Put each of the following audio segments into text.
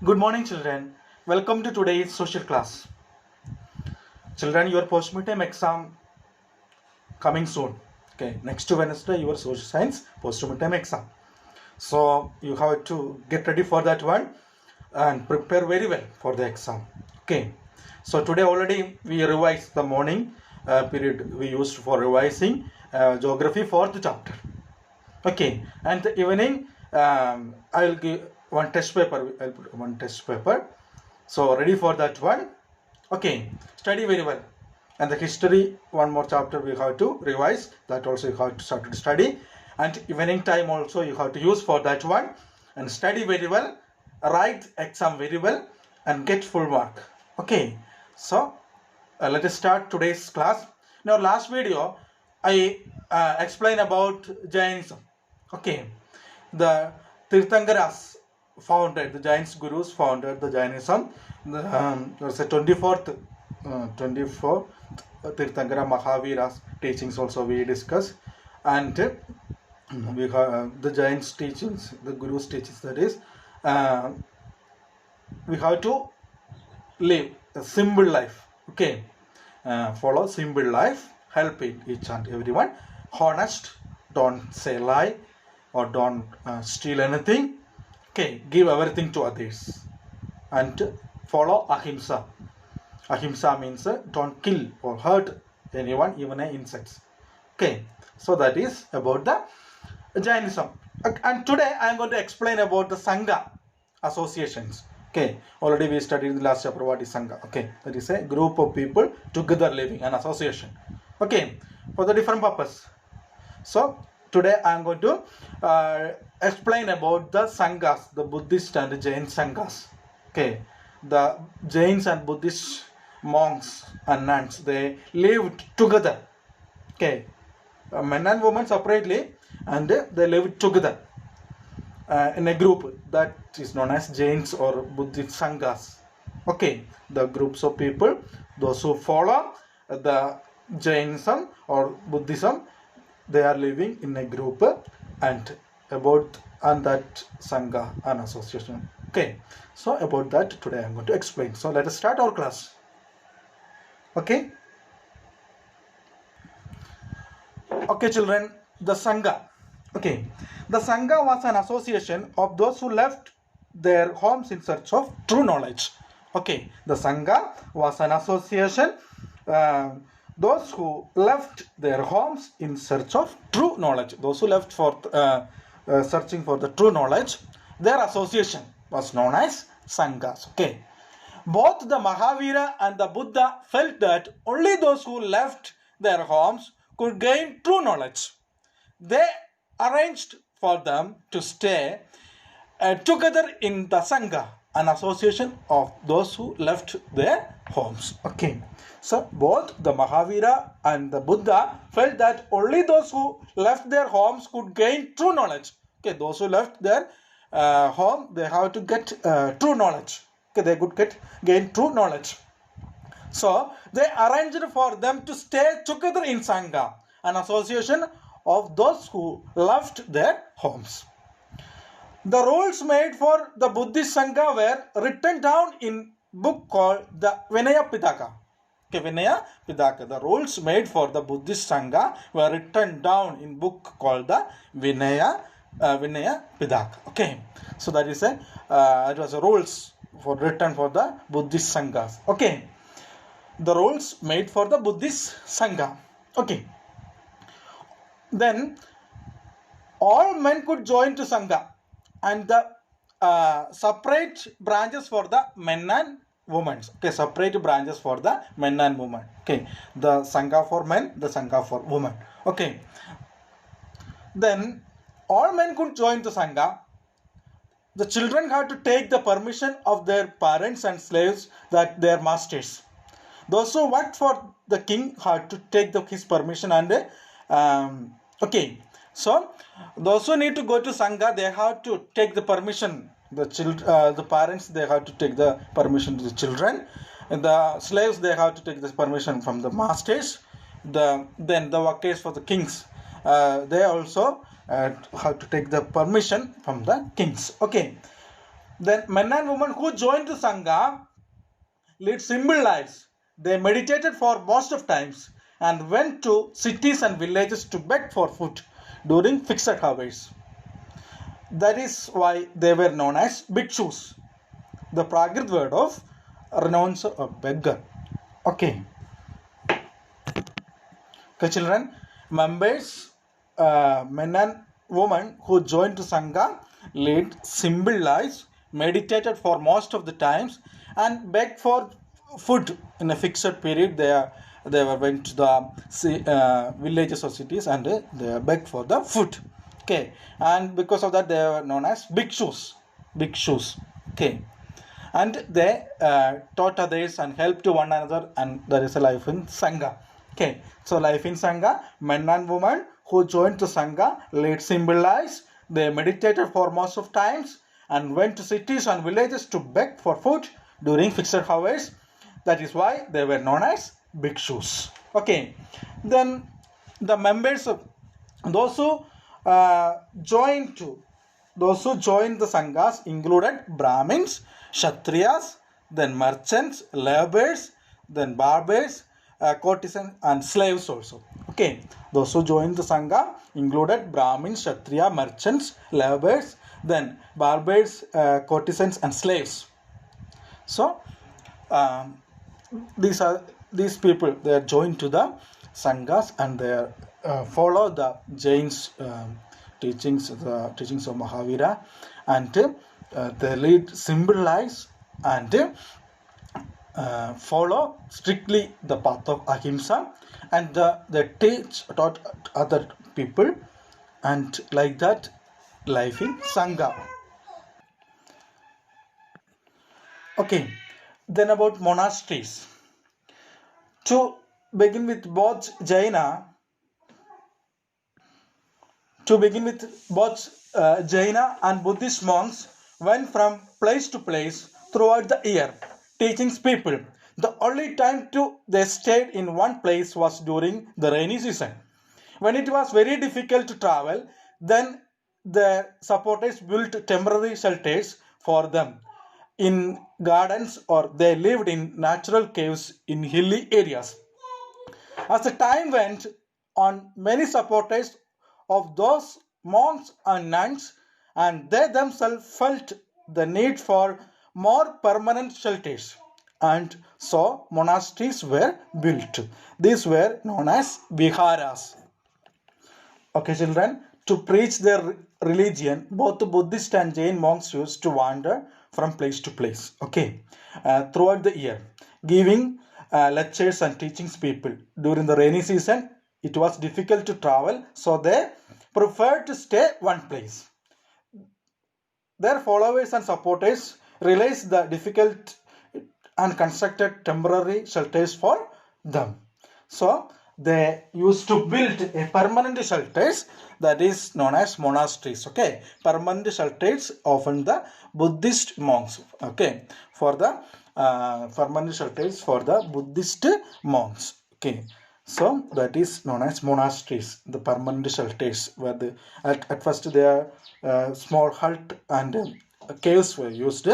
Good morning, children. Welcome to today's social class. Children, your post-midterm exam coming soon. Okay, next Wednesday, your social science post-midterm exam. So you have to get ready for that one and prepare very well for the exam. Okay. So today already we revised the morning period we used for revising geography 4th chapter. Okay, and the evening I will give one test paper. I'll put one test paper. So ready for that one. Okay, study very well. And the history, one more chapter we have to revise. That also you have to start to study. And evening time also you have to use for that one. And study very well. Write exam very well. And get full mark. Okay, so let us start today's class. Now last video I explained about Jainism. Okay, the Tirthankaras founded, the Jains Gurus founded the Jainism. There's a 24th Tirthankara Mahavira's teachings also we discuss, and we have the Jains teachings, the Gurus teachings, that is we have to live a simple life. Okay, follow simple life, help each and everyone, honest, don't say lie or don't steal anything. Okay, give everything to others and follow ahimsa. Ahimsa means don't kill or hurt anyone, even insects. Okay, so that is about the Jainism. And today I am going to explain about the Sangha associations. Okay, already we studied in the last chapter what is Sangha. Okay, that is a group of people together living, an association. Okay, for the different purpose. So today I am going to explain about the Sanghas, the Buddhist and Jain Sanghas. Okay, the Jains and Buddhist monks and nuns, they lived together. Okay, men and women separately, and they lived together in a group that is known as Jains or Buddhist Sanghas. Okay, the groups of people, those who follow the Jainism or Buddhism, they are living in a group and that Sangha, an association. Okay, so about that today I am going to explain. So let us start our class. Okay. Okay, children, the Sangha. Okay, the Sangha was an association of those who left their homes in search of true knowledge. Okay, the Sangha was an association those who left their homes in search of true knowledge. Those who left for searching for the true knowledge, their association was known as Sanghas. Okay, both the Mahavira and the Buddha felt that only those who left their homes could gain true knowledge. They arranged for them to stay together in the Sangha, an association of those who left their homes. Okay, so both the Mahavira and the Buddha felt that only those who left their homes could gain true knowledge. Okay, those who left their home, they have to get true knowledge. Okay, they could gain true knowledge. So they arranged for them to stay together in Sangha, an association of those who left their homes. The rules made for the Buddhist Sangha were written down in book called the Vinaya Pitaka. Okay, Vinaya Pitaka. The rules made for the Buddhist Sangha were written down in book called the Vinaya Pitaka. Okay, so that is it was a rules written for the Buddhist Sanghas. Okay, the rules made for the Buddhist Sangha. Okay, then all men could join to Sangha, and the separate branches for the men and women. Okay, separate branches for the men and women. Okay, the Sangha for men, the Sangha for women. Okay, then all men could join to Sangha. The children had to take the permission of their parents and slaves, that their masters. Those who worked for the king had to take his permission, and okay, so those who need to go to Sangha, they have to take the permission. The parents, they have to take the permission to the children, and the slaves, they have to take the permission from the masters. Then the workers for the kings, they also have to take the permission from the kings. Okay, Then men and women who joined the Sangha lead simple lives. They meditated for most of times and went to cities and villages to beg for food during fixed hours. That is why they were known as bhikshus. The Prakrit word of renouncer or beggar. Okay. Okay, children, members, men and women who joined Sangha led simple lives, meditated for most of the times, and begged for food in a fixed period. They went to the villages or cities and they begged for the food. Okay, and because of that, they were known as bhikshus. Bhikshus. Okay, and they taught others and helped one another, and there is a life in Sangha. Okay, so life in Sangha, men and women who joined the Sangha led simple lives. They meditated for most of times and went to cities and villages to beg for food during fixed hours. That is why they were known as bhikshus. Okay, then the members of those who joined to those who joined the Sanghas included Brahmins, Kshatriyas, then merchants, laborers, then barbers, courtesans, and slaves also. Okay, those who joined the Sangha included Brahmins, Kshatriya, merchants, laborers, then barbers, courtesans, and slaves. So, um, these people, they are joined to the Sanghas and they follow the Jain's teachings, the teachings of Mahavira, and they lead simple lives and follow strictly the path of ahimsa, and they taught other people, and like that life in Sangha. Okay, then about monasteries. To begin with both Jaina To begin with, both Jaina and Buddhist monks went from place to place throughout the year, teaching people. The only time they stayed in one place was during the rainy season. When it was very difficult to travel, then the supporters built temporary shelters for them in gardens, or they lived in natural caves in hilly areas. As the time went on, many supporters of those monks and nuns and they themselves felt the need for more permanent shelters, and so monasteries were built. These were known as viharas. Okay, children, to preach their religion, both Buddhist and Jain monks used to wander from place to place, okay, throughout the year, giving lectures and teachings people. During the rainy season, it was difficult to travel, so they preferred to stay one place. Their followers and supporters realized the difficult and constructed temporary shelters for them. So they used to build a permanent shelters, that is known as monasteries. Okay, permanent shelters often the Buddhist monks. Okay, for the permanent shelters for the Buddhist monks. Okay, so that is known as monasteries, the permanent shelters, where at first they are small hut and caves were used,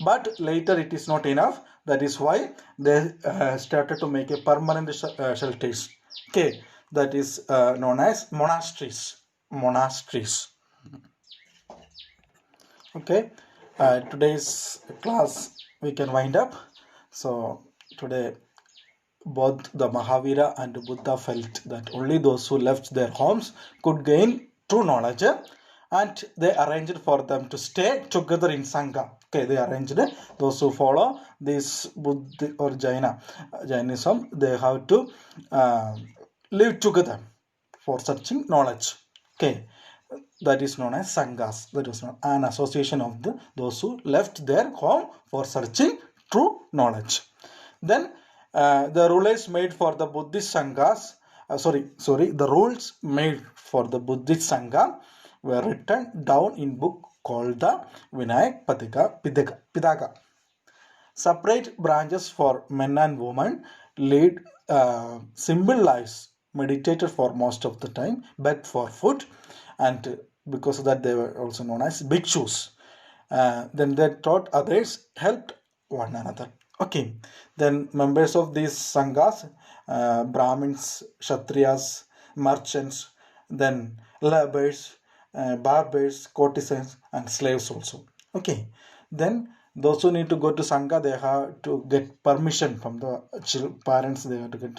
but later it is not enough. That is why they started to make a permanent shelters. Okay, that is known as monasteries. Monasteries. Okay, today's class we can wind up. So today both the Mahavira and Buddha felt that only those who left their homes could gain true knowledge, and they arranged for them to stay together in Sangha. Okay, they arranged those who follow this Buddha or Jainism, they have to live together for searching knowledge. Okay, that is known as Sanghas. That is an association of those who left their home for searching true knowledge. Then the rulers made for the Buddhist Sanghas, the rules made for the Buddhist Sangha were written down in book called the Vinayak Pitaka. Separate branches for men and women lead simple lives, meditated for most of the time, begged for food, and because of that they were also known as bhikshus. Then they taught others, helped one another. Okay, then members of these sanghas, Brahmins, Kshatriyas, merchants, then laborers, barbers, courtesans, and slaves also. Okay, then those who need to go to sangha, they have to get permission from the parents. They have to get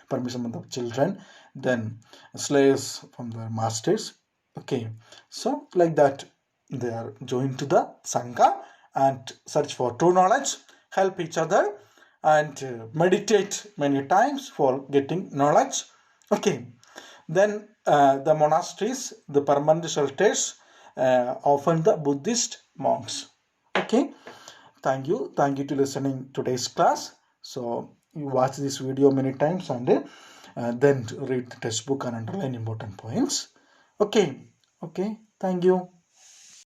permission from the children. Then slaves from their masters. Okay, so like that they are joined to the sangha and search for true knowledge, help each other, and meditate many times for getting knowledge. Okay, then the monasteries, the permanent shelters, often the Buddhist monks. Okay, thank you to listening today's class. So you watch this video many times and then read the textbook and underline important points. Okay, thank you.